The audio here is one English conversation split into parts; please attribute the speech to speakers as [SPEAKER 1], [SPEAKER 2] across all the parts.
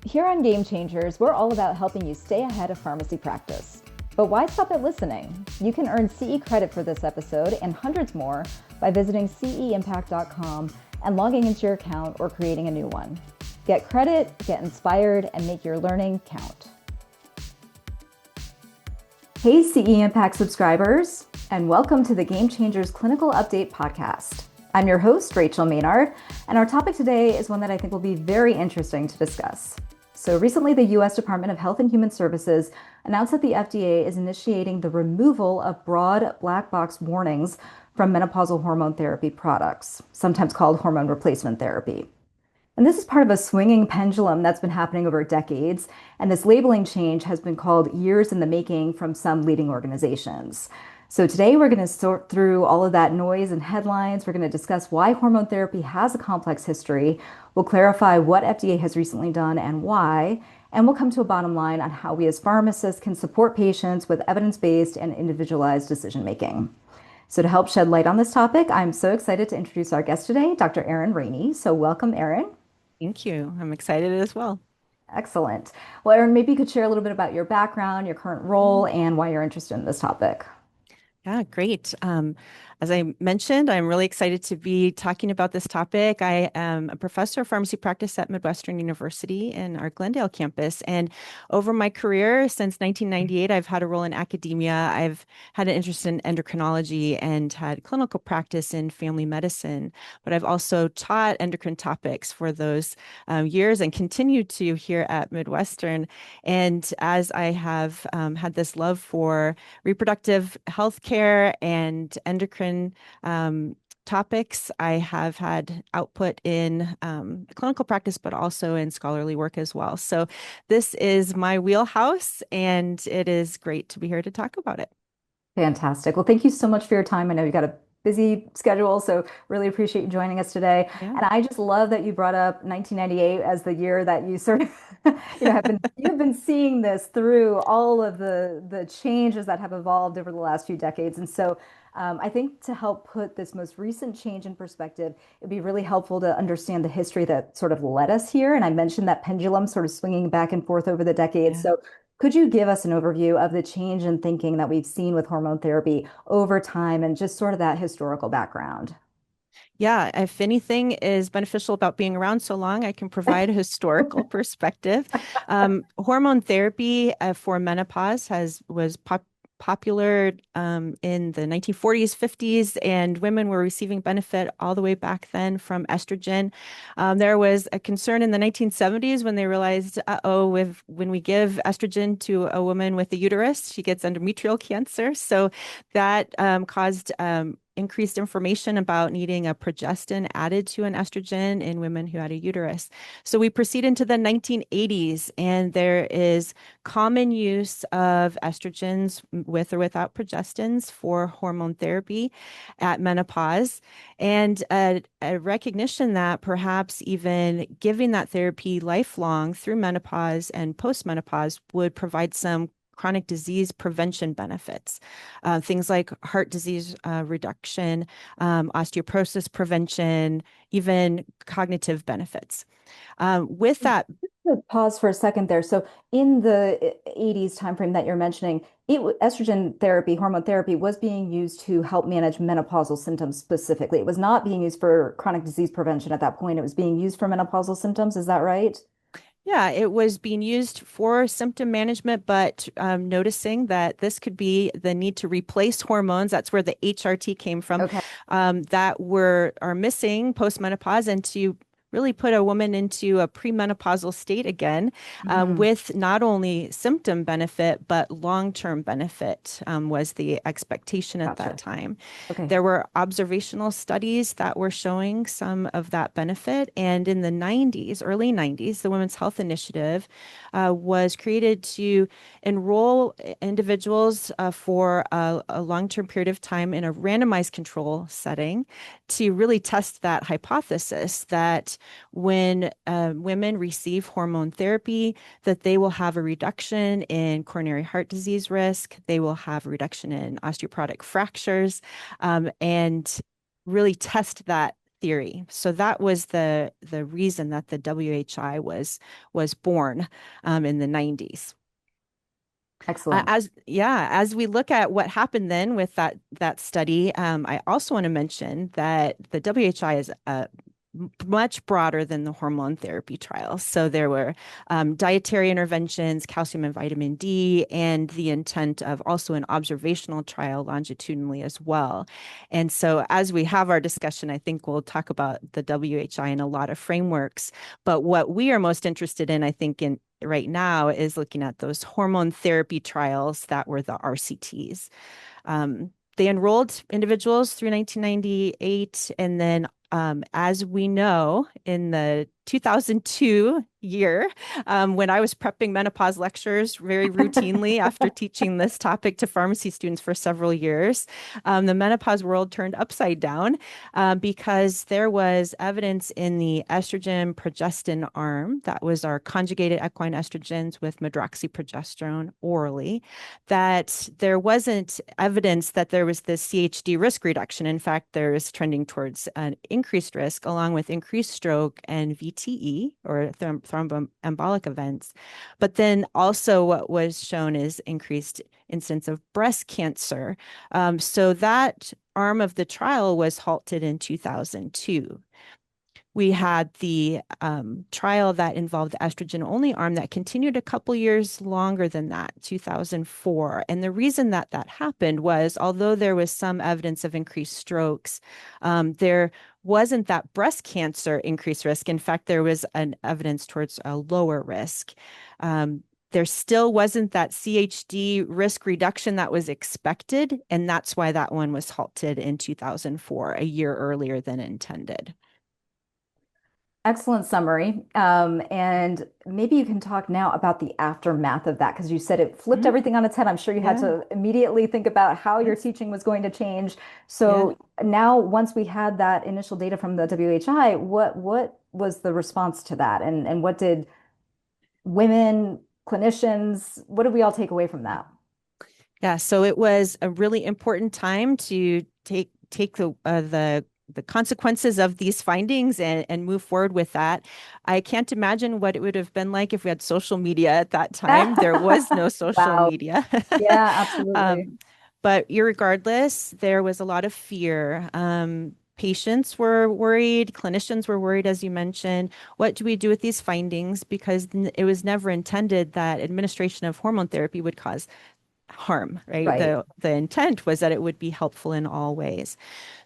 [SPEAKER 1] Here on GameChangers, we're all about helping you stay ahead of pharmacy practice. But why stop at listening? You can earn CE credit for this episode and hundreds more by visiting CEimpact.com and logging into your account or creating a new one. Get credit, get inspired, and make your learning count. Hey, CEimpact subscribers, and welcome to the GameChangers Clinical Update Podcast. I'm your host, Rachel Maynard, and our topic today is one that I think will be very interesting to discuss. So recently, the U.S. Department of Health and Human Services announced that the FDA is initiating the removal of broad black box warnings from menopausal hormone therapy products, sometimes called hormone replacement therapy. And this is part of a swinging pendulum that's been happening over decades, and this labeling change has been called years in the making from some leading organizations. So today we're going to sort through all of that noise and headlines. We're going to discuss why hormone therapy has a complex history. We'll clarify what FDA has recently done and why. And we'll come to a bottom line on how we as pharmacists can support patients with evidence-based and individualized decision-making. So to help shed light on this topic, I'm so excited to introduce our guest today, Dr. Erin Raney. So welcome, Erin.
[SPEAKER 2] Thank you. I'm excited as well.
[SPEAKER 1] Excellent. Well, Erin, maybe you could share a little bit about your background, your current role, and why you're interested in this topic.
[SPEAKER 2] Yeah, great. As I mentioned, I'm really excited to be talking about this topic. I am a professor of pharmacy practice at Midwestern University in our Glendale campus. And over my career since 1998, I've had a role in academia. I've had an interest in endocrinology and had clinical practice in family medicine. But I've also taught endocrine topics for those years and continue to here at Midwestern. And as I have had this love for reproductive health care and endocrine topics, I have had output in clinical practice, but also in scholarly work as well. So this is my wheelhouse, and it is great to be here to talk about it.
[SPEAKER 1] Fantastic. Well, thank you so much for your time. I know you've got a busy schedule, so really appreciate you joining us today.
[SPEAKER 2] Yeah.
[SPEAKER 1] And I just love that you brought up 1998 as the year that you sort of, you've been seeing this through all of the changes that have evolved over the last few decades. And so I think to help put this most recent change in perspective, it'd be really helpful to understand the history that sort of led us here. And I mentioned that pendulum sort of swinging back and forth over the decades.
[SPEAKER 2] Yeah.
[SPEAKER 1] So could you give us an overview of the change in thinking that we've seen with hormone therapy over time and just sort of that historical background?
[SPEAKER 2] Yeah, if anything is beneficial about being around so long, I can provide a historical perspective. Hormone therapy for menopause was popular in the 1940s, 50s, and women were receiving benefit all the way back then from estrogen. There was a concern in the 1970s when they realized, when we give estrogen to a woman with a uterus, she gets endometrial cancer. So that caused increased information about needing a progestin added to an estrogen in women who had a uterus. So we proceed into the 1980s, and there is common use of estrogens with or without progestins for hormone therapy at menopause, and a recognition that perhaps even giving that therapy lifelong through menopause and postmenopause would provide some chronic disease prevention benefits, things like heart disease reduction, osteoporosis prevention, even cognitive benefits. With that,
[SPEAKER 1] Pause for a second there. So in the 80s timeframe that you're mentioning, estrogen therapy, hormone therapy was being used to help manage menopausal symptoms specifically. It was not being used for chronic disease prevention at that point. It was being used for menopausal symptoms. Is that right?
[SPEAKER 2] yeah, it was being used for symptom management, but noticing that this could be the need to replace hormones. That's where the HRT came from,
[SPEAKER 1] Okay.
[SPEAKER 2] that are missing postmenopause, and to really put a woman into a premenopausal state again,
[SPEAKER 1] Mhm.
[SPEAKER 2] with not only symptom benefit, but long-term benefit, was the expectation at that
[SPEAKER 1] Gotcha.
[SPEAKER 2] time.
[SPEAKER 1] Okay.
[SPEAKER 2] There were observational studies that were showing some of that benefit. And in the 90s, early 90s, the Women's Health Initiative was created to enroll individuals for a long-term period of time in a randomized control setting to really test that hypothesis that when women receive hormone therapy, that they will have a reduction in coronary heart disease risk, they will have a reduction in osteoporotic fractures, and really test that theory. So that was the reason that the WHI was born in the 90s.
[SPEAKER 1] Excellent.
[SPEAKER 2] As we look at what happened then with that study, I also want to mention that the WHI is much broader than the hormone therapy trials. So there were dietary interventions, calcium and vitamin D, and the intent of also an observational trial longitudinally as well. And so as we have our discussion, I think we'll talk about the WHI in a lot of frameworks. But what we are most interested in, I think, in right now is looking at those hormone therapy trials that were the RCTs. They enrolled individuals through 1998, and then as we know, in the 2002 year, when I was prepping menopause lectures very routinely after teaching this topic to pharmacy students for several years, the menopause world turned upside down because there was evidence in the estrogen progestin arm, that was our conjugated equine estrogens with medroxyprogesterone orally, that there wasn't evidence that there was this CHD risk reduction. In fact, there is trending towards an increased risk along with increased stroke and VTE or thromboembolic events. But then also what was shown is increased incidence of breast cancer. So that arm of the trial was halted in 2002. We had the trial that involved the estrogen-only arm that continued a couple years longer than that, 2004. And the reason that that happened was, although there was some evidence of increased strokes, there wasn't that breast cancer increased risk. In fact, there was an evidence towards a lower risk. There still wasn't that CHD risk reduction that was expected, and that's why that one was halted in 2004, a year earlier than intended.
[SPEAKER 1] Excellent summary. And maybe you can talk now about the aftermath of that, because you said it flipped
[SPEAKER 2] Mhm.
[SPEAKER 1] everything on its head. I'm sure you had
[SPEAKER 2] Yeah.
[SPEAKER 1] to immediately think about how your
[SPEAKER 2] Yes.
[SPEAKER 1] teaching was going to change.
[SPEAKER 2] Yeah.
[SPEAKER 1] So now, once we had that initial data from the WHI, what was the response to that? And what did women, clinicians, what did we all take away from that?
[SPEAKER 2] Yeah, so it was a really important time to take the consequences of these findings and move forward with that. I can't imagine what it would have been like if we had social media at that time. There was no social
[SPEAKER 1] Wow.
[SPEAKER 2] media.
[SPEAKER 1] Yeah, absolutely.
[SPEAKER 2] Um, but irregardless, there was a lot of fear. Patients were worried, clinicians were worried, as you mentioned. What do we do with these findings? Because it was never intended that administration of hormone therapy would cause harm, right?
[SPEAKER 1] Right.
[SPEAKER 2] The intent was that it would be helpful in all ways.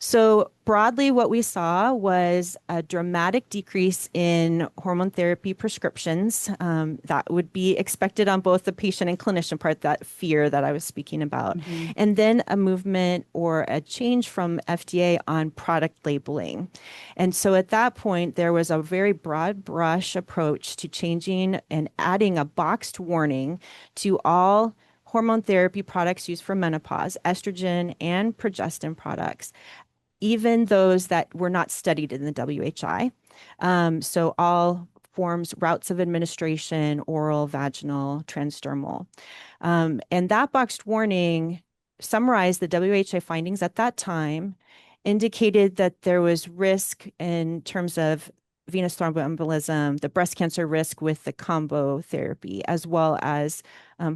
[SPEAKER 2] So broadly, what we saw was a dramatic decrease in hormone therapy prescriptions. That would be expected on both the patient and clinician part, that fear that I was speaking about.
[SPEAKER 1] Mhm.
[SPEAKER 2] And then a movement or a change from FDA on product labeling. And so at that point, there was a very broad brush approach to changing and adding a boxed warning to all hormone therapy products used for menopause, estrogen and progestin products, even those that were not studied in the WHI. So all forms, routes of administration, oral, vaginal, transdermal. And that boxed warning summarized the WHI findings at that time, indicated that there was risk in terms of venous thromboembolism, the breast cancer risk with the combo therapy, as well as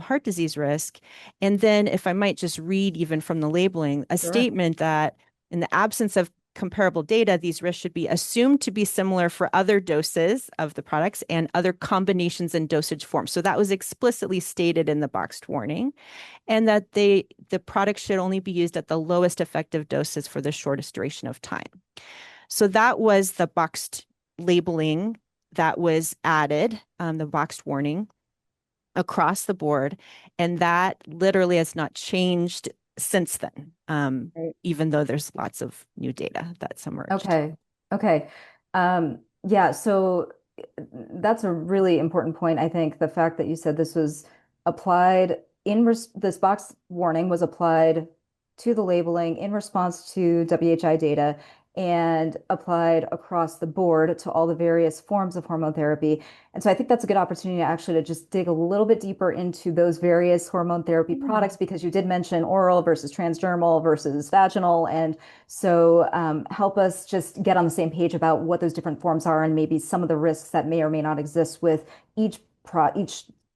[SPEAKER 2] heart disease risk. And then, if I might just read even from the labeling, a
[SPEAKER 1] Sure.
[SPEAKER 2] statement that in the absence of comparable data, these risks should be assumed to be similar for other doses of the products and other combinations and dosage forms. So that was explicitly stated in the boxed warning, and that the product should only be used at the lowest effective doses for the shortest duration of time. So that was the boxed labeling that was added, the boxed warning across the board. And that literally has not changed since then,
[SPEAKER 1] Right.
[SPEAKER 2] even though there's lots of new data that's emerged.
[SPEAKER 1] Okay. Okay. Yeah, so that's a really important point. I think the fact that you said this was applied this box warning was applied to the labeling in response to WHI data. and applied across the board to all the various forms of hormone therapy. And so I think that's a good opportunity actually to just dig a little bit deeper into those various hormone therapy
[SPEAKER 2] Yeah.
[SPEAKER 1] products, because you did mention oral versus transdermal versus vaginal. And so help us just get on the same page about what those different forms are and maybe some of the risks that may or may not exist with each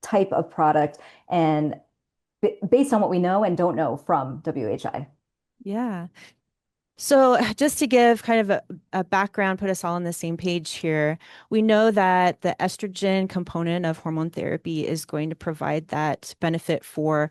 [SPEAKER 1] type of product, and based on what we know and don't know from WHI.
[SPEAKER 2] Yeah. So just to give kind of a background, put us all on the same page here, we know that the estrogen component of hormone therapy is going to provide that benefit for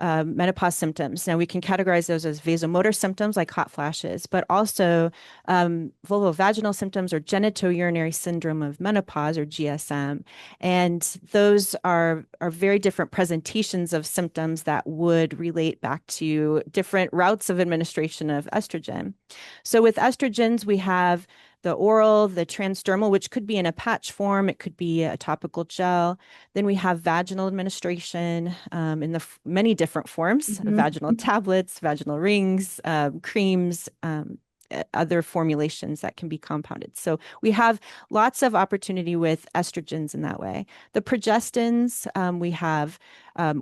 [SPEAKER 2] menopause symptoms. Now, we can categorize those as vasomotor symptoms like hot flashes, but also vulvovaginal symptoms or genitourinary syndrome of menopause or GSM. And those are very different presentations of symptoms that would relate back to different routes of administration of estrogen. So with estrogens, we have the oral, the transdermal, which could be in a patch form, it could be a topical gel. Then we have vaginal administration in the many different forms,
[SPEAKER 1] Mhm.
[SPEAKER 2] vaginal tablets, vaginal rings, creams, other formulations that can be compounded. So we have lots of opportunity with estrogens in that way. The progestins, we have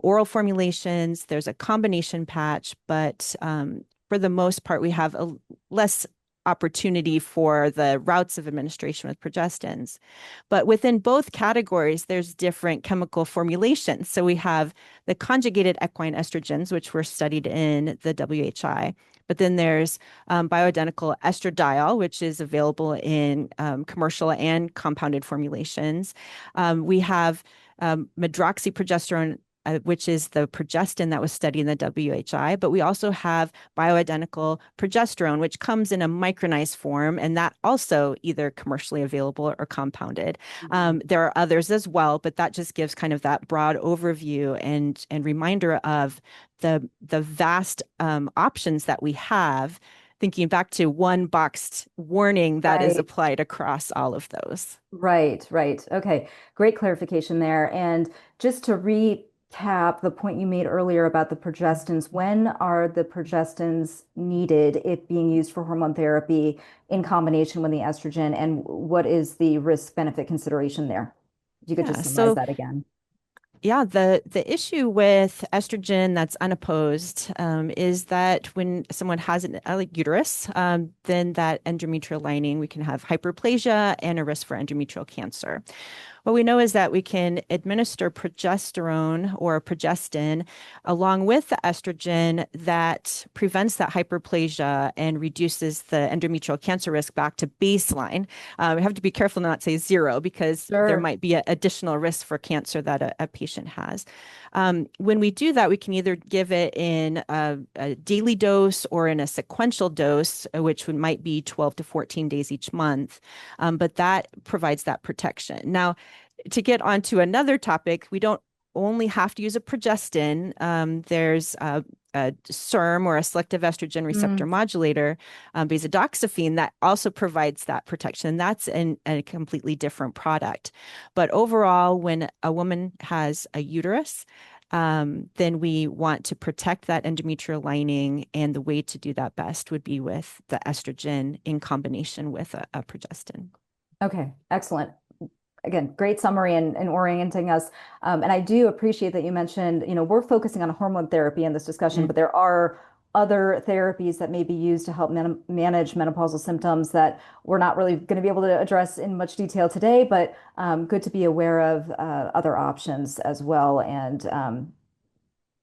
[SPEAKER 2] oral formulations, there's a combination patch, but for the most part, we have a less opportunity for the routes of administration with progestins. But within both categories, there's different chemical formulations. So we have the conjugated equine estrogens, which were studied in the WHI. But then there's bioidentical estradiol, which is available in commercial and compounded formulations. We have medroxyprogesterone, which is the progestin that was studied in the WHI, but we also have bioidentical progesterone, which comes in a micronized form, and that also either commercially available or compounded. There are others as well, but that just gives kind of that broad overview and reminder of the vast options that we have, thinking back to one boxed warning that is
[SPEAKER 1] Right.
[SPEAKER 2] applied across all of those.
[SPEAKER 1] Right, right. Okay, great clarification there. And just to recap the point you made earlier about the progestins, when are the progestins needed if being used for hormone therapy in combination with the estrogen, and what is the risk benefit consideration there? If you could
[SPEAKER 2] Yeah,
[SPEAKER 1] just summarize
[SPEAKER 2] so
[SPEAKER 1] that again.
[SPEAKER 2] yeah, the issue with estrogen that's unopposed is that when someone has a uterus, then that endometrial lining, we can have hyperplasia and a risk for endometrial cancer. What we know is that we can administer progesterone or progestin along with the estrogen that prevents that hyperplasia and reduces the endometrial cancer risk back to baseline. We have to be careful not to say zero because there
[SPEAKER 1] Sure.
[SPEAKER 2] might be an additional risk for cancer that a patient has. When we do that, we can either give it in a daily dose or in a sequential dose, which might be 12 to 14 days each month. But that provides that protection. Now, to get onto another topic, we don't only have to use a progestin. There's a SERM or a selective estrogen receptor
[SPEAKER 1] Mm,
[SPEAKER 2] modulator, basidoxifene, that also provides that protection. And that's a completely different product. But overall, when a woman has a uterus, then we want to protect that endometrial lining. And the way to do that best would be with the estrogen in combination with a progestin.
[SPEAKER 1] okay, excellent. Again, great summary and orienting us. And I do appreciate that you mentioned, we're focusing on hormone therapy in this discussion, but there are other therapies that may be used to help manage menopausal symptoms that we're not really going to be able to address in much detail today, but good to be aware of other options as well. And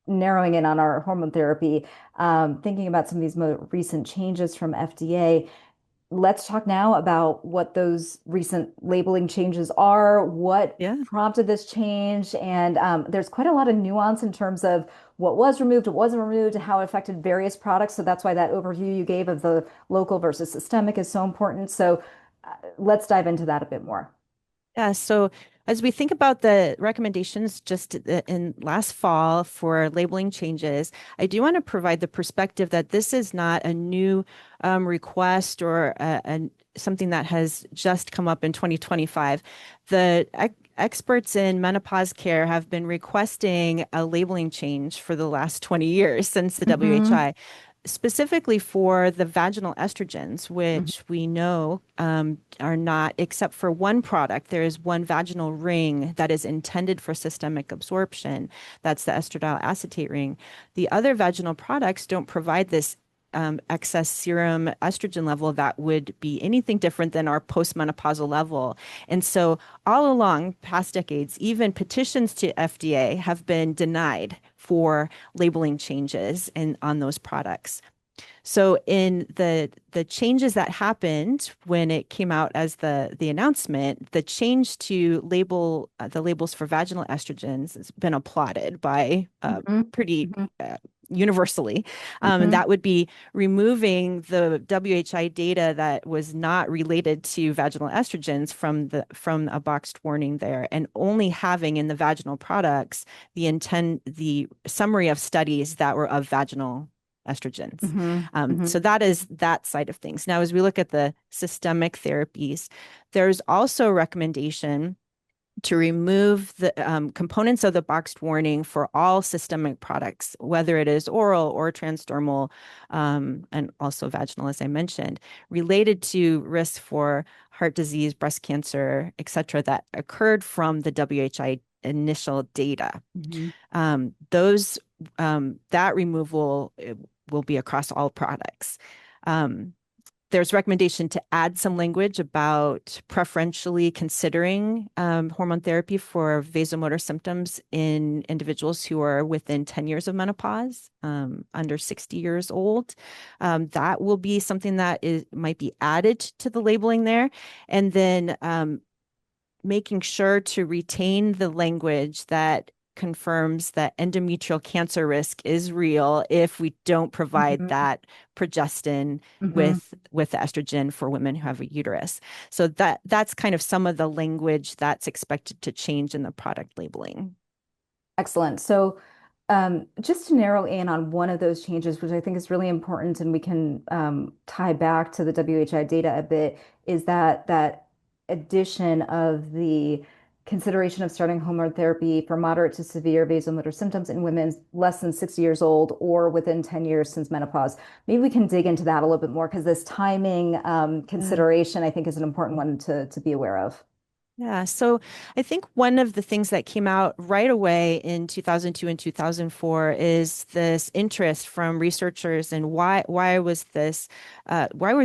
[SPEAKER 1] narrowing in on our hormone therapy, thinking about some of these more recent changes from FDA. Let's talk now about what those recent labeling changes are, what
[SPEAKER 2] Yeah.
[SPEAKER 1] prompted this change, and there's quite a lot of nuance in terms of what was removed, what wasn't removed, and how it affected various products. So that's why that overview you gave of the local versus systemic is so important. So let's dive into that a bit more.
[SPEAKER 2] Yeah, so as we think about the recommendations just in last fall for labeling changes, I do want to provide the perspective that this is not a new request or something that has just come up in 2025. The experts in menopause care have been requesting a labeling change for the last 20 years since the
[SPEAKER 1] Hmm.
[SPEAKER 2] WHI. specifically for the vaginal estrogens,
[SPEAKER 1] Mhm.
[SPEAKER 2] which we know are not, except for one product, there is one vaginal ring that is intended for systemic absorption. That's the estradiol acetate ring. The other vaginal products don't provide this excess serum estrogen level that would be anything different than our postmenopausal level. And so, all along, past decades, even petitions to FDA have been denied for labeling changes on those products. So in the changes that happened when it came out as the announcement, the change to label the labels for vaginal estrogens has been applauded by
[SPEAKER 1] Mhm.
[SPEAKER 2] pretty
[SPEAKER 1] Mhm.
[SPEAKER 2] universally. And
[SPEAKER 1] Mhm.
[SPEAKER 2] that would be removing the WHI data that was not related to vaginal estrogens from a boxed warning there, and only having in the vaginal products the summary of studies that were of vaginal estrogens.
[SPEAKER 1] Mhm.
[SPEAKER 2] So
[SPEAKER 1] Mhm.
[SPEAKER 2] that is that side of things. Now, as we look at the systemic therapies, there's also a recommendation to remove the components of the boxed warning for all systemic products, whether it is oral or transdermal, and also vaginal, as I mentioned, related to risk for heart disease, breast cancer, et cetera, that occurred from the WHI initial data.
[SPEAKER 1] Mhm.
[SPEAKER 2] Those that removal will be across all products. Um, there's recommendation to add some language about preferentially considering hormone therapy for vasomotor symptoms in individuals who are within 10 years of menopause, under 60 years old. That will be something that might be added to the labeling there. And then making sure to retain the language that confirms that endometrial cancer risk is real if we don't provide
[SPEAKER 1] Mhm.
[SPEAKER 2] that progestin
[SPEAKER 1] Mhm.
[SPEAKER 2] with estrogen for women who have a uterus. So that's kind of some of the language that's expected to change in the product labeling.
[SPEAKER 1] Excellent. So, just to narrow in on one of those changes, which I think is really important, and we can tie back to the WHI data a bit, is that addition of the consideration of starting hormone therapy for moderate to severe vasomotor symptoms in women less than 60 years old or within 10 years since menopause. Maybe we can dig into that a little bit more because this timing
[SPEAKER 2] Yeah.
[SPEAKER 1] consideration, I think, is an important one to be aware of.
[SPEAKER 2] Yeah, so I think one of the things that came out right away in 2002 and 2004 is this interest from researchers and why were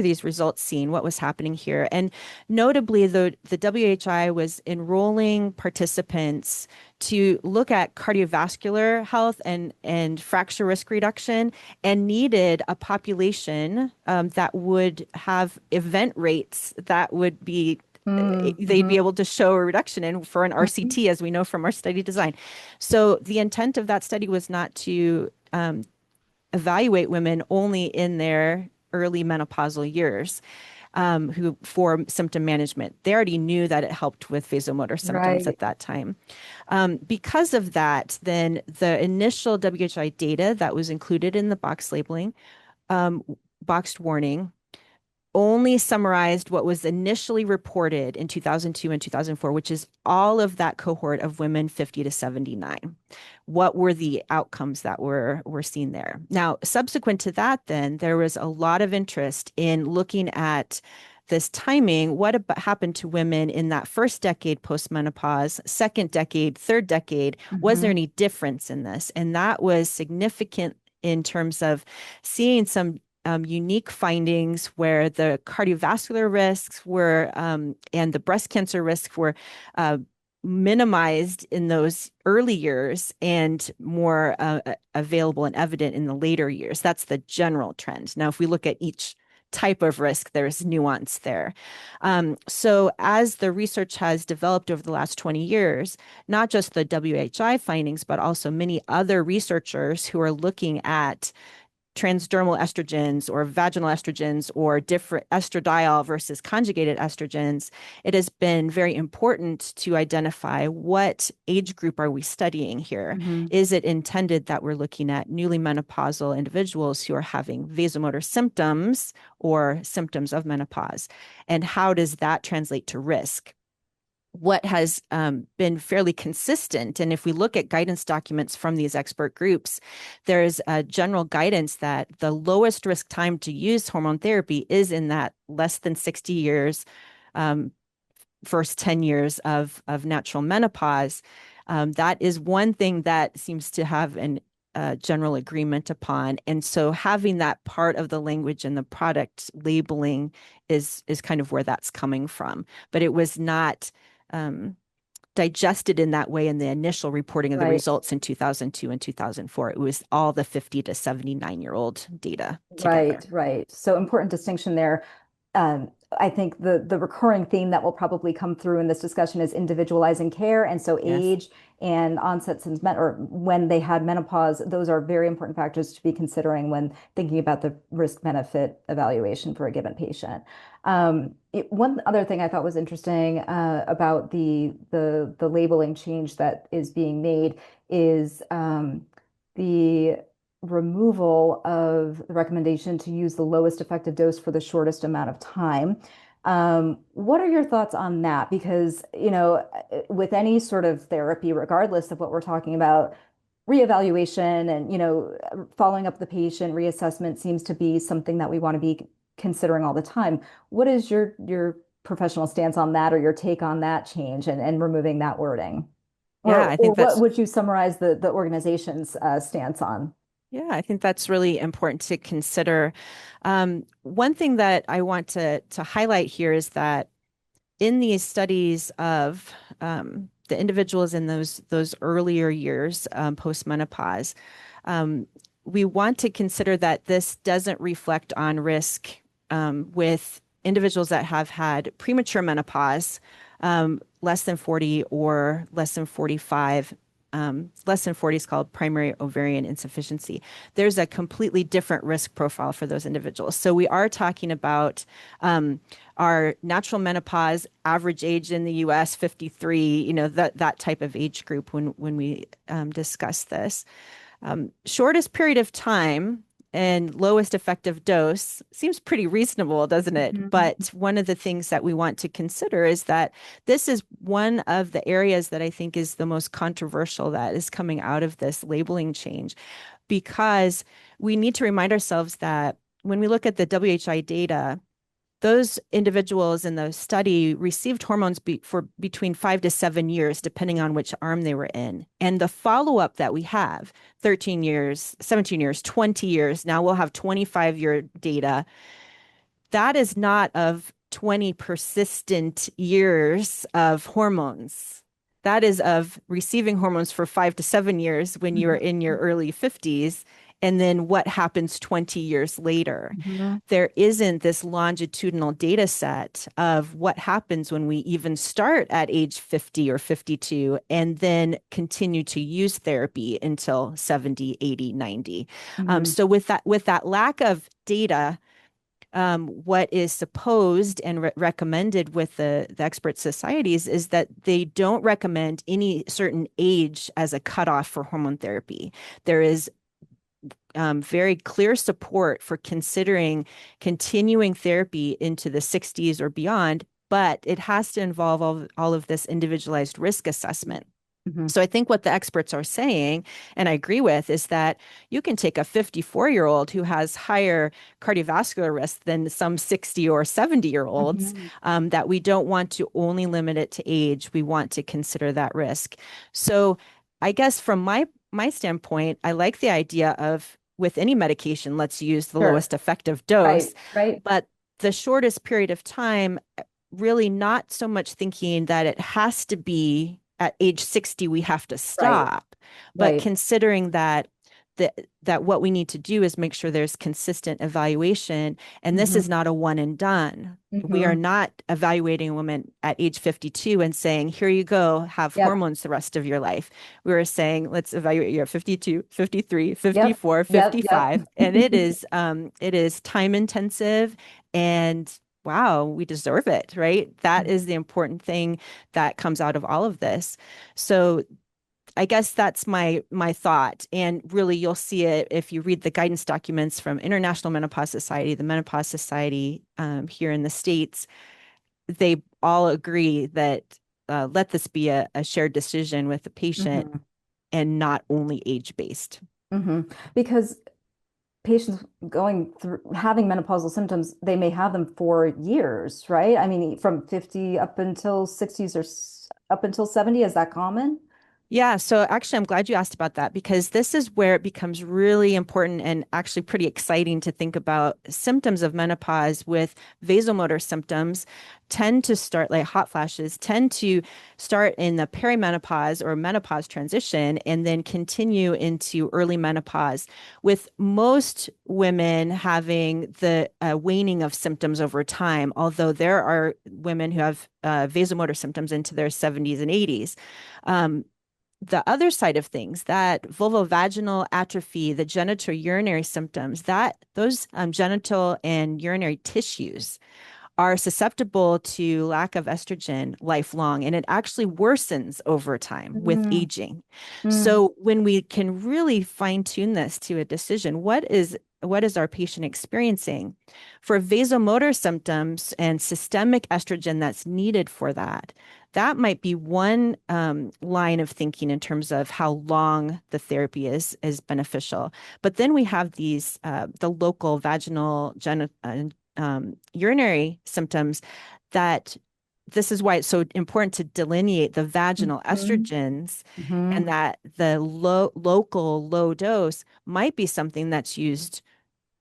[SPEAKER 2] these results seen? What was happening here? And notably, the WHI was enrolling participants to look at cardiovascular health and fracture risk reduction, and needed a population that would have event rates that would be they'd
[SPEAKER 1] Mm-hmm.
[SPEAKER 2] be able to show a reduction in for an RCT, as we know from our study design. So the intent of that study was not to evaluate women only in their early menopausal years who for symptom management. They already knew that it helped with vasomotor symptoms
[SPEAKER 1] Right.
[SPEAKER 2] at that time. Because of that, then the initial WHI data that was included in the box labeling, boxed warning, only summarized what was initially reported in 2002 and 2004, which is all of that cohort of women 50 to 79. What were the outcomes that were seen there? Now, subsequent to that, then there was a lot of interest in looking at this timing. What happened to women in that first decade postmenopause, second decade, third decade? Was there
[SPEAKER 1] Hmm.
[SPEAKER 2] any difference in this? And that was significant in terms of seeing some unique findings where the cardiovascular risks were and the breast cancer risks were minimized in those early years and more available and evident in the later years. That's the general trend. Now, if we look at each type of risk, there's nuance there. So as the research has developed over the last 20 years, not just the WHI findings, but also many other researchers who are looking at transdermal estrogens or vaginal estrogens or different estradiol versus conjugated estrogens, it has been very important to identify what age group are we studying here.
[SPEAKER 1] Hmm.
[SPEAKER 2] Is it intended that we're looking at newly menopausal individuals who are having vasomotor symptoms or symptoms of menopause? And how does that translate to risk? what has been fairly consistent, and if we look at guidance documents from these expert groups, there's a general guidance that the lowest risk time to use hormone therapy is in that less than 60 years, first 10 years of natural menopause. That is one thing that seems to have an general agreement upon. And so having that part of the language in the product labeling is kind of where that's coming from. But it was not digested in that way in the initial reporting of the results in 2002 and 2004. It was all the 50 to 79-year-old data together.
[SPEAKER 1] Right. So important distinction there. I think the recurring theme that will probably come through in this discussion is individualizing care. And so age and onset since or when they had menopause, those are very important factors to be considering when thinking about the risk benefit evaluation for a given patient. One other thing I thought was interesting about the labeling change that is being made is the removal of the recommendation to use the lowest effective dose for the shortest amount of time. What are your thoughts on that? Because, with any sort of therapy, regardless of what we're talking about, reevaluation and, following up the patient, reassessment seems to be something that we want to be considering all the time. What is your professional stance on that, or your take on that change and removing that wording?
[SPEAKER 2] Yeah, I think
[SPEAKER 1] what would you summarize the organization's stance on?
[SPEAKER 2] Yeah, I think that's really important to consider. One thing that I want to highlight here is that in these studies of the individuals in those earlier years post-menopause, we want to consider that this doesn't reflect on risk with individuals that have had premature menopause, less than 40 or less than 45. Less than 40 is called primary ovarian insufficiency. There's a completely different risk profile for those individuals. So we are talking about our natural menopause average age in the US, 53, that type of age group when we discuss this. Shortest period of time and lowest effective dose seems pretty reasonable, doesn't it?
[SPEAKER 1] Mm-hmm.
[SPEAKER 2] But one of the things that we want to consider is that this is one of the areas that I think is the most controversial that is coming out of this labeling change, because we need to remind ourselves that when we look at the WHI data, those individuals in the study received hormones for between 5 to 7 years, depending on which arm they were in. And the follow-up that we have, 13 years, 17 years, 20 years, now we'll have 25-year data. That is not of 20 persistent years of hormones. That is of receiving hormones for 5 to 7 years when you are in your early 50s. And then what happens 20 years later.
[SPEAKER 1] Mm-hmm.
[SPEAKER 2] There isn't this longitudinal data set of what happens when we even start at age 50 or 52 and then continue to use therapy until 70, 80, 90.
[SPEAKER 1] Mm-hmm.
[SPEAKER 2] So with that lack of data, what is supposed and recommended with the expert societies is that they don't recommend any certain age as a cutoff for hormone therapy. There is very clear support for considering continuing therapy into the 60s or beyond, but it has to involve all of this individualized risk assessment.
[SPEAKER 1] Mm-hmm.
[SPEAKER 2] So I think what the experts are saying, and I agree with, is that you can take a 54-year-old who has higher cardiovascular risk than some 60 or 70-year-olds,
[SPEAKER 1] Mm-hmm.
[SPEAKER 2] that we don't want to only limit it to age. We want to consider that risk. So I guess from my standpoint, I like the idea of, with any medication, let's use the lowest effective dose,
[SPEAKER 1] right.
[SPEAKER 2] But the shortest period of time, really not so much thinking that it has to be at age 60, we have to stop, but considering that what we need to do is make sure there's consistent evaluation. And this is not a one and done. We are not evaluating a woman at age 52 and saying, here you go, have hormones the rest of your life. We are saying, let's evaluate you at 52, 53, 54, 55. And it is time intensive, and wow, we deserve it, right? That is the important thing that comes out of all of this. So I guess that's my thought. And really, you'll see it if you read the guidance documents from International Menopause Society, the Menopause Society here in the States. They all agree that let this be a shared decision with the patient
[SPEAKER 1] Hmm.
[SPEAKER 2] and not only age-based.
[SPEAKER 1] Hmm. Because patients going through having menopausal symptoms, they may have them for years, right? I mean, from 50 up until 60s or up until 70, is that common?
[SPEAKER 2] Yeah, so actually, I'm glad you asked about that because this is where it becomes really important and actually pretty exciting to think about symptoms of menopause with vasomotor symptoms tend to start like hot flashes, tend to start in the perimenopause or menopause transition and then continue into early menopause, with most women having the waning of symptoms over time, although there are women who have vasomotor symptoms into their 70s and 80s. The other side of things, that vulvovaginal atrophy, the genitourinary symptoms, that those genital and urinary tissues are susceptible to lack of estrogen lifelong, and it actually worsens over time with
[SPEAKER 1] Mm,
[SPEAKER 2] aging.
[SPEAKER 1] mm,
[SPEAKER 2] So when we can really fine tune this to a decision, what is our patient experiencing? For vasomotor symptoms and systemic estrogen that's needed for that, that might be one line of thinking in terms of how long the therapy is beneficial. But then we have these the local vaginal urinary symptoms that this is why it's so important to delineate the vaginal
[SPEAKER 1] mhm,
[SPEAKER 2] estrogens, and
[SPEAKER 1] mhm,
[SPEAKER 2] that the local low dose might be something that's used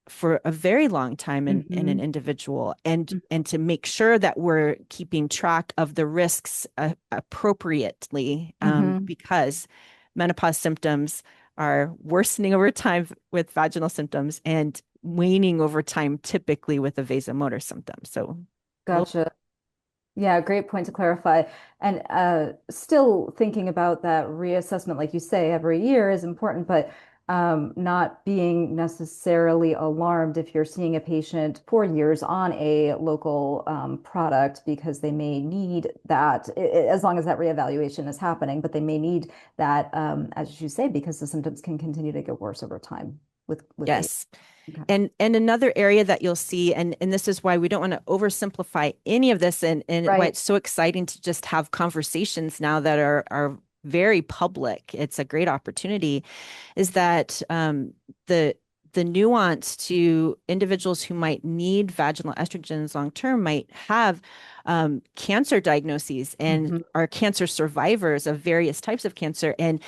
[SPEAKER 2] for a very long time in an
[SPEAKER 1] mhm,
[SPEAKER 2] individual, and to make sure that we're keeping track of the risks appropriately,
[SPEAKER 1] mhm.
[SPEAKER 2] because menopause symptoms are worsening over time with vaginal symptoms and waning over time typically with a vasomotor symptom. So we'll
[SPEAKER 1] Gotcha. Yeah, great point to clarify. And still thinking about that reassessment, like you say, every year is important, but not being necessarily alarmed if you're seeing a patient for years on a local product because they may need that, as long as that reevaluation is happening, but they may need that, as you say, because the symptoms can continue to get worse over time with age.
[SPEAKER 2] yes.
[SPEAKER 1] Okay.
[SPEAKER 2] And another area that you'll see, and this is why we don't want to oversimplify any of this, and why
[SPEAKER 1] Right.
[SPEAKER 2] it's so exciting to just have conversations now that are very public. It's a great opportunity, is that the the nuance to individuals who might need vaginal estrogens long term might have cancer diagnoses and
[SPEAKER 1] Hmm.
[SPEAKER 2] are cancer survivors of various types of cancer, and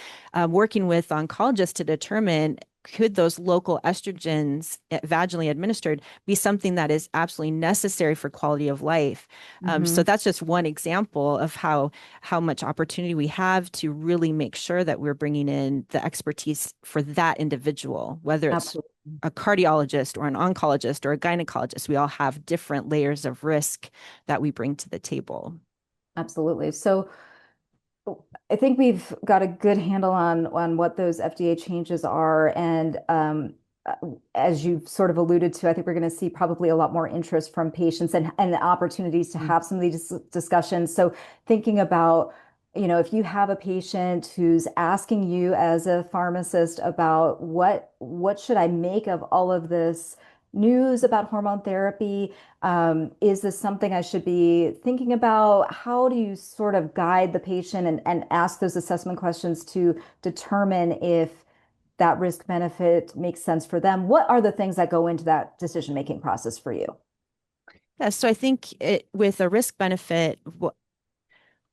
[SPEAKER 2] working with oncologists to determine, could those local estrogens vaginally administered be something that is absolutely necessary for quality of life? So
[SPEAKER 1] Hmm.
[SPEAKER 2] that's just one example of how much opportunity we have to really make sure that we're bringing in the expertise for that individual, whether it's
[SPEAKER 1] Absolutely.
[SPEAKER 2] a cardiologist or an oncologist or a gynecologist. We all have different layers of risk that we bring to the table.
[SPEAKER 1] Absolutely. So, I think we've got a good handle on what those FDA changes are, and uh, as you've sort of alluded to, I think we're going to see probably a lot more interest from patients and the opportunities to
[SPEAKER 2] Mm.
[SPEAKER 1] have some of these discussions. So, thinking about, if you have a patient who's asking you as a pharmacist about what should I make of all of this news about hormone therapy, is this something I should be thinking about? How do you sort of guide the patient and ask those assessment questions to determine if that risk benefit makes sense for them? What are the things that go into that decision-making process for you?
[SPEAKER 2] Yeah, so I think with a risk benefit,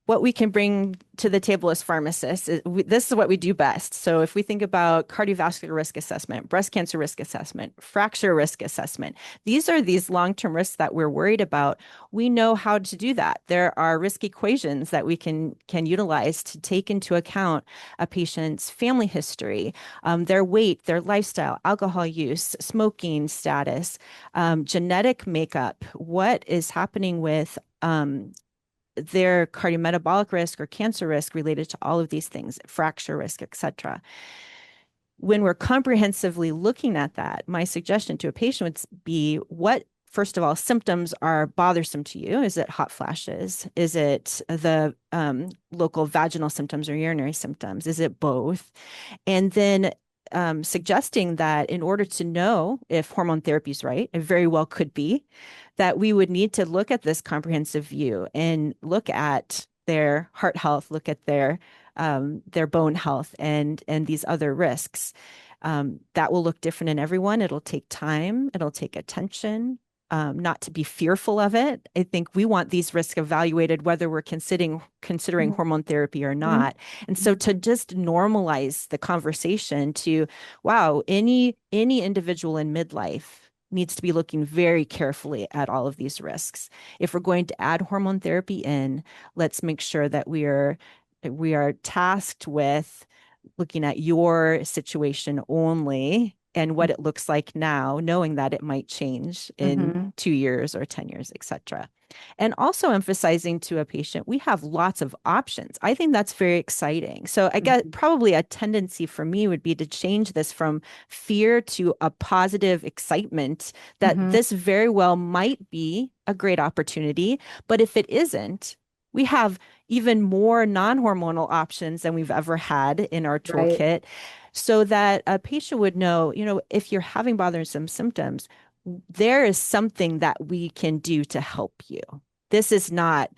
[SPEAKER 2] what we can bring to the table as pharmacists this is what we do best. So if we think about cardiovascular risk assessment, breast cancer risk assessment, fracture risk assessment, these are these long-term risks that we're worried about. We know how to do that. There are risk equations that we can utilize to take into account a patient's family history, their weight, their lifestyle, alcohol use, smoking status, genetic makeup, what is happening with their cardiometabolic risk or cancer risk related to all of these things, fracture risk, et cetera. When we're comprehensively looking at that, my suggestion to a patient would be, what, first of all, symptoms are bothersome to you? Is it hot flashes? Is it the local vaginal symptoms or urinary symptoms? Is it both? And then suggesting that in order to know if hormone therapy is right, it very well could be, that we would need to look at this comprehensive view and look at the their heart health, look at their bone health and these other risks. That will look different in everyone. It'll take time. It'll take attention. Not to be fearful of it. I think we want these risks evaluated whether we're considering hormone therapy or not. And so to just normalize the conversation to, wow, any individual in midlife needs to be looking very carefully at all of these risks. If we're going to add hormone therapy in, let's make sure that we are tasked with looking at your situation only and what it looks like now, knowing that it might change in 2 years or 10 years, et cetera. And also emphasizing to a patient, we have lots of options. I think that's very exciting. So I guess probably a tendency for me would be to change this from fear to a positive excitement that this very well might be a great opportunity. But if it isn't, we have even more non-hormonal options than we've ever had in our toolkit. Right. So that a patient would know, if you're having bothersome symptoms, there is something that we can do to help you. This is not,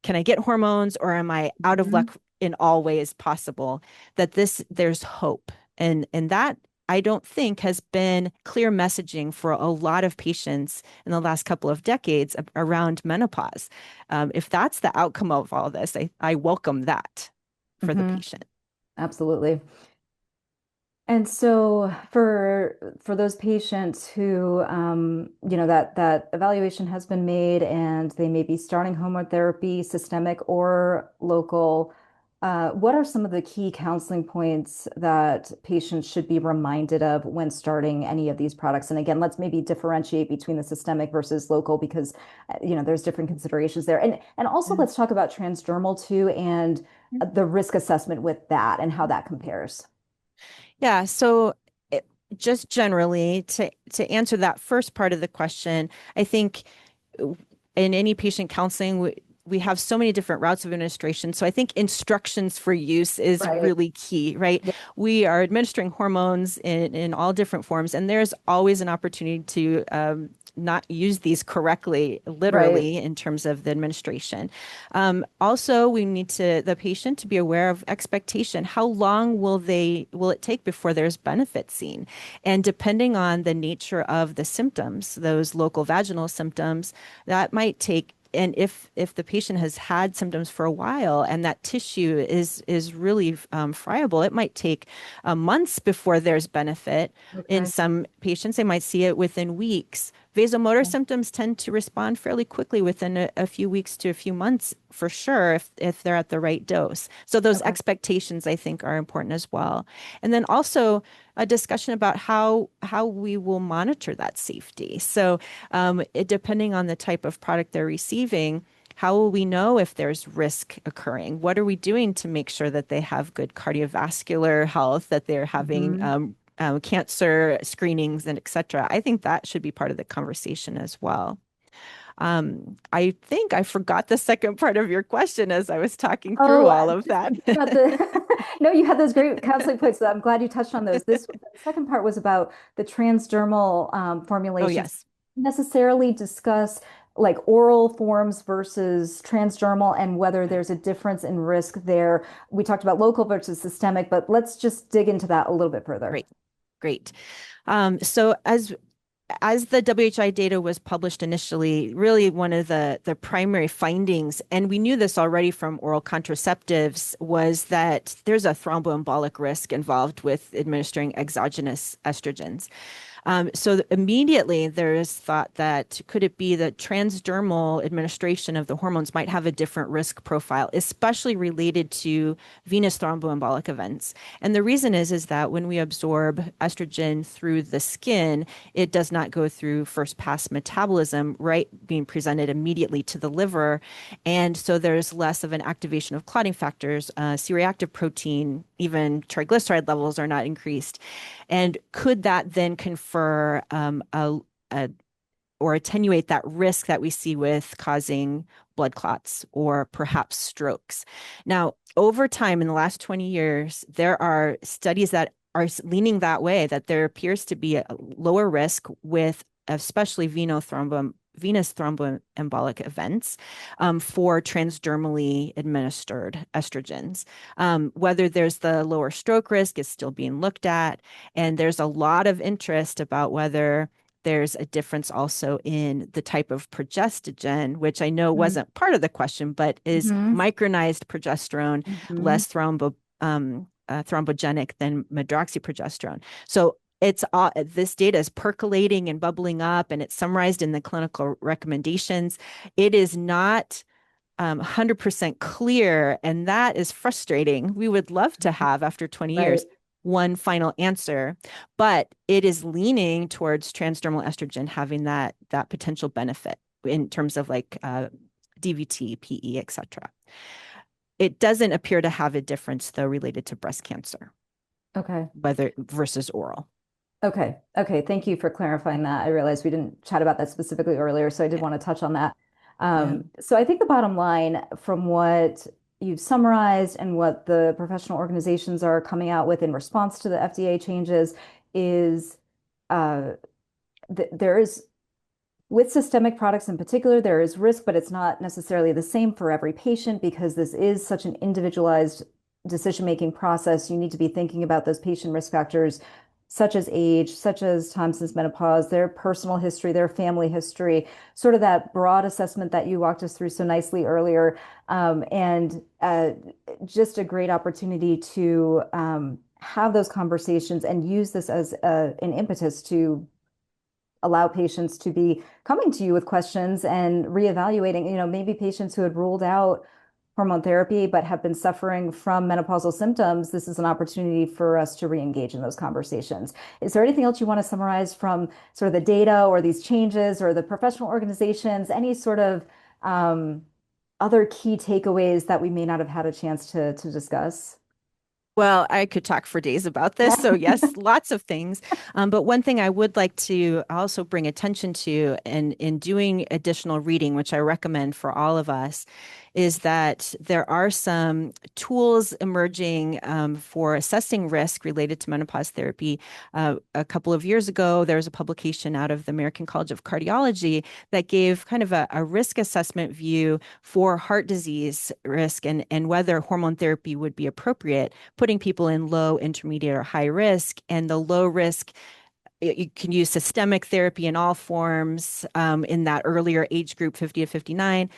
[SPEAKER 2] can I get hormones or am I out of luck in all ways possible? There's hope. And that I don't think has been clear messaging for a lot of patients in the last couple of decades around menopause. If that's the outcome of all this, I welcome that for the patient.
[SPEAKER 1] Absolutely. And so for those patients who, that evaluation has been made and they may be starting hormone therapy, systemic or local, what are some of the key counseling points that patients should be reminded of when starting any of these products? And again, let's maybe differentiate between the systemic versus local because, there's different considerations there. And also let's talk about transdermal too and the risk assessment with that and how that compares.
[SPEAKER 2] Yeah, so just generally to answer that first part of the question, I think in any patient counseling, we have so many different routes of administration. So I think instructions for use is really key, right? Yeah. We are administering hormones in all different forms, and there's always an opportunity to not use these correctly, literally, in terms of the administration. Also, we need the patient to be aware of expectation. How long will it take before there's benefit seen? And depending on the nature of the symptoms, those local vaginal symptoms, that might take. And if the patient has had symptoms for a while and that tissue is really friable, it might take months before there's benefit. Okay. In some patients, they might see it within weeks. Vasomotor symptoms tend to respond fairly quickly within a few weeks to a few months, for sure, if they're at the right dose. So those expectations, I think, are important as well. And then also a discussion about how we will monitor that safety. So depending on the type of product they're receiving, how will we know if there's risk occurring? What are we doing to make sure that they have good cardiovascular health, that they're having cancer screenings and et cetera? I think that should be part of the conversation as well. I think I forgot the second part of your question as I was talking through all of that.
[SPEAKER 1] No, you had those great counseling points. So I'm glad you touched on those. The second part was about the transdermal formulations.
[SPEAKER 2] Oh, yes.
[SPEAKER 1] Necessarily discuss like oral forms versus transdermal and whether there's a difference in risk there. We talked about local versus systemic, but let's just dig into that a little bit further.
[SPEAKER 2] Great. So as the WHI data was published initially, really one of the primary findings, and we knew this already from oral contraceptives, was that there's a thromboembolic risk involved with administering exogenous estrogens. So immediately there is thought that could it be that transdermal administration of the hormones might have a different risk profile, especially related to venous thromboembolic events. And the reason is that when we absorb estrogen through the skin, it does not go through first pass metabolism, right, being presented immediately to the liver. And so there's less of an activation of clotting factors, C-reactive protein, even triglyceride levels are not increased. And could that then confer or attenuate that risk that we see with causing blood clots or perhaps strokes? Now, over time, in the last 20 years, there are studies that are leaning that way, that there appears to be a lower risk with especially venous venous thromboembolic events for transdermally administered estrogens. Whether there's the lower stroke risk is still being looked at. And there's a lot of interest about whether there's a difference also in the type of progestogen, which I know wasn't part of the question, but is
[SPEAKER 1] Mm-hmm.
[SPEAKER 2] micronized progesterone
[SPEAKER 1] Mm-hmm.
[SPEAKER 2] less thrombogenic than medroxyprogesterone? So it's this data is percolating and bubbling up, and it's summarized in the clinical recommendations. It is not 100% clear, and that is frustrating. We would love to have, after 20
[SPEAKER 1] Right.
[SPEAKER 2] years, one final answer, but it is leaning towards transdermal estrogen having that potential benefit in terms of like DVT, PE, etc. It doesn't appear to have a difference though related to breast cancer,
[SPEAKER 1] Okay.
[SPEAKER 2] whether versus oral.
[SPEAKER 1] Okay. Okay. Thank you for clarifying that. I realized we didn't chat about that specifically earlier, so I did
[SPEAKER 2] Yeah.
[SPEAKER 1] want to touch on that.
[SPEAKER 2] Yeah.
[SPEAKER 1] So I think the bottom line from what you've summarized and what the professional organizations are coming out with in response to the FDA changes is uh, there is with systemic products in particular, there is risk, but it's not necessarily the same for every patient because this is such an individualized decision-making process. You need to be thinking about those patient risk factors, such as age, such as time since menopause, their personal history, their family history, sort of that broad assessment that you walked us through so nicely earlier, and just a great opportunity to have those conversations and use this as an impetus to allow patients to be coming to you with questions and reevaluating, maybe patients who had ruled out hormone therapy but have been suffering from menopausal symptoms. This is an opportunity for us to re-engage in those conversations. Is there anything else you want to summarize from sort of the data or these changes or the professional organizations, any sort of other key takeaways that we may not have had a chance to discuss?
[SPEAKER 2] Well, I could talk for days about this. So, yes, lots of things. But one thing I would like to also bring attention to in doing additional reading, which I recommend for all of us, is that there are some tools emerging for assessing risk related to menopause therapy. A couple of years ago, there was a publication out of the American College of Cardiology that gave kind of a risk assessment view for heart disease risk and whether hormone therapy would be appropriate, putting people in low, intermediate, or high risk. And the low risk, you can use systemic therapy in all forms in that earlier age group, 50 to 59.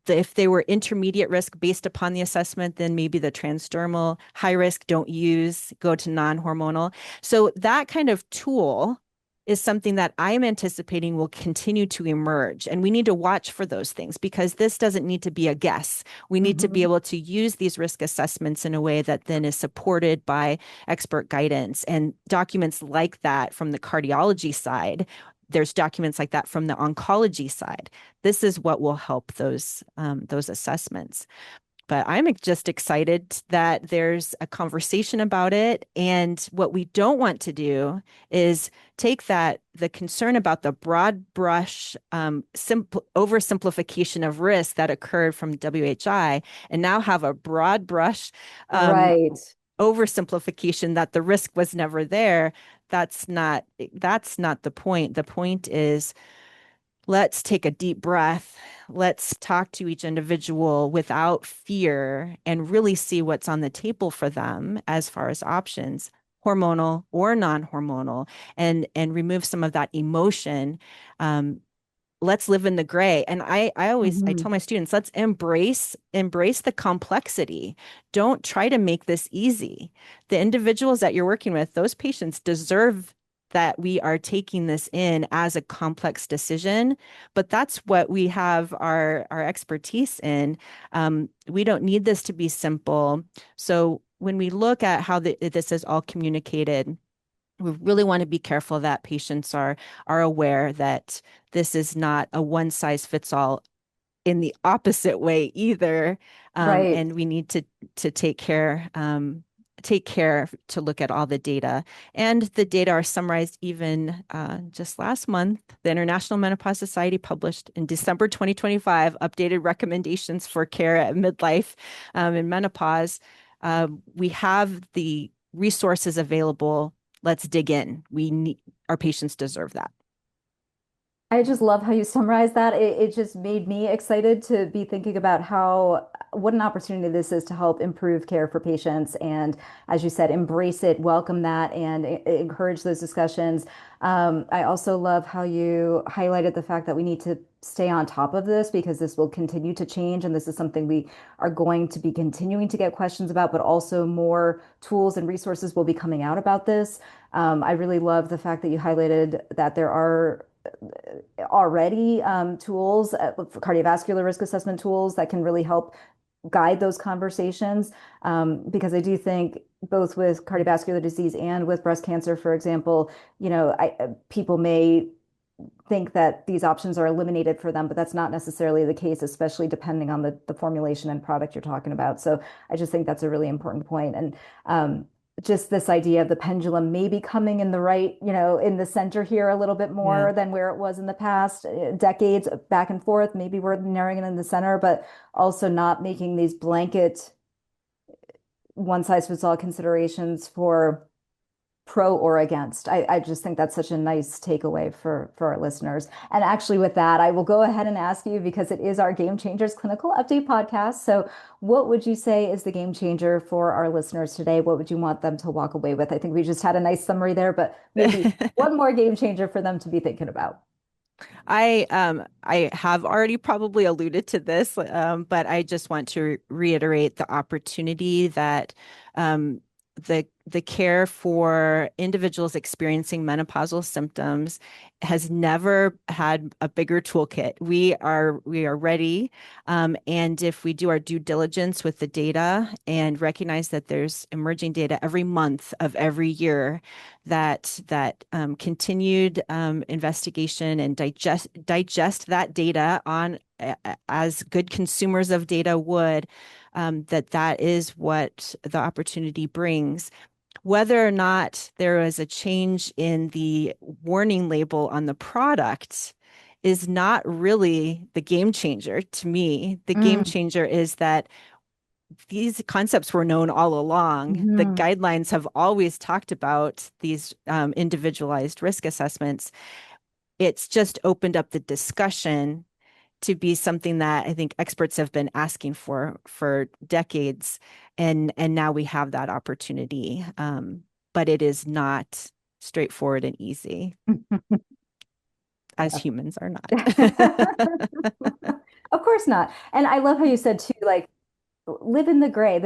[SPEAKER 2] If they were intermediate risk based upon the assessment, then maybe the transdermal. High risk, don't use, go to non-hormonal. So that kind of tool is something that I'm anticipating will continue to emerge. And we need to watch for those things because this doesn't need to be a guess. We need to be
[SPEAKER 1] Mhm.
[SPEAKER 2] able to use these risk assessments in a way that then is supported by expert guidance and documents like that from the cardiology side. There's documents like that from the oncology side. This is what will help those assessments. But I'm just excited that there's a conversation about it. And what we don't want to do is take the concern about the broad brush oversimplification of risk that occurred from WHI and now have a broad brush
[SPEAKER 1] Right.
[SPEAKER 2] oversimplification that the risk was never there. That's not the point. The point is, let's take a deep breath. Let's talk to each individual without fear and really see what's on the table for them as far as options, hormonal or non-hormonal, and remove some of that emotion. Let's live in the gray. And I
[SPEAKER 1] Mhm.
[SPEAKER 2] tell my students, let's embrace the complexity. Don't try to make this easy. The individuals that you're working with, those patients deserve that we are taking this in as a complex decision, but that's what we have our expertise in. We don't need this to be simple. So when we look at how this is all communicated, we really want to be careful that patients are aware that this is not a one size fits all in the opposite way either.
[SPEAKER 1] Right.
[SPEAKER 2] And we need to take care to look at all the data. And the data are summarized even just last month. The International Menopause Society published in December 2025 updated recommendations for care at midlife in menopause. We have the resources available. Let's dig in. Our patients deserve that.
[SPEAKER 1] I just love how you summarize that. It just made me excited to be thinking about what an opportunity this is to help improve care for patients. And as you said, embrace it, welcome that, and encourage those discussions. I also love how you highlighted the fact that we need to stay on top of this because this will continue to change. And this is something we are going to be continuing to get questions about, but also more tools and resources will be coming out about this. I really love the fact that you highlighted that there are already tools for cardiovascular risk assessment tools that can really help guide those conversations. Because I do think both with cardiovascular disease and with breast cancer, for example, people may think that these options are eliminated for them, but that's not necessarily the case, especially depending on the formulation and product you're talking about. So I just think that's a really important point. And just this idea of the pendulum maybe coming in the right, in the center here a little bit more than where it was in the past, decades back and forth. Maybe we're narrowing it in the center, but also not making these blanket one size fits all considerations for pro or against. I just think that's such a nice takeaway for our listeners. And actually, with that, I will go ahead and ask you because it is our Game Changers Clinical Update podcast. So, what would you say is the game changer for our listeners today? What would you want them to walk away with? I think we just had a nice summary there, but maybe one more game changer for them to be thinking about.
[SPEAKER 2] I have already probably alluded to this, but I just want to reiterate the opportunity that the care for individuals experiencing menopausal symptoms has never had a bigger toolkit. We are ready, and if we do our due diligence with the data and recognize that there's emerging data every month of every year, that continued investigation and digest that data on as good consumers of data would, that is what the opportunity brings. Whether or not there is a change in the warning label on the product is not really the game changer to me. The game changer is that these concepts were known all along. The guidelines have always talked about these individualized risk assessments. It's just opened up the discussion to be something that I think experts have been asking for decades. And now we have that opportunity. But it is not straightforward and easy, as humans are not.
[SPEAKER 1] Of course not. And I love how you said too, like, live in the gray.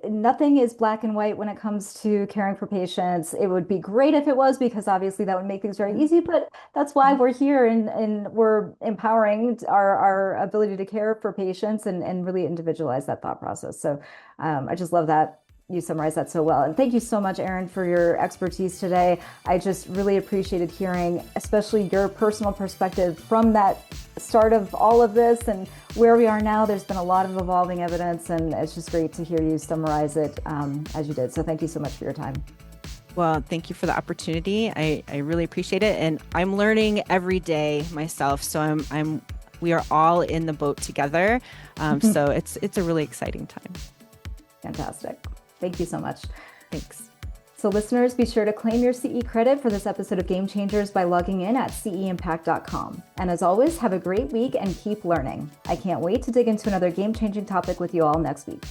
[SPEAKER 1] Nothing is black and white when it comes to caring for patients. It would be great if it was, because obviously that would make things very easy, but that's why we're here and we're empowering our ability to care for patients and really individualize that thought process. So I just love that you summarized that so well. And thank you so much, Erin, for your expertise today. I just really appreciated hearing, especially your personal perspective from that start of all of this and where we are now. There's been a lot of evolving evidence, and it's just great to hear you summarize it as you did. So thank you so much for your time.
[SPEAKER 2] Well, thank you for the opportunity. I really appreciate it. And I'm learning every day myself. So we are all in the boat together. So it's a really exciting time.
[SPEAKER 1] Fantastic. Thank you so much.
[SPEAKER 2] Thanks.
[SPEAKER 1] So listeners, be sure to claim your CE credit for this episode of Game Changers by logging in at CEimpact.com. And as always, have a great week and keep learning. I can't wait to dig into another game-changing topic with you all next week.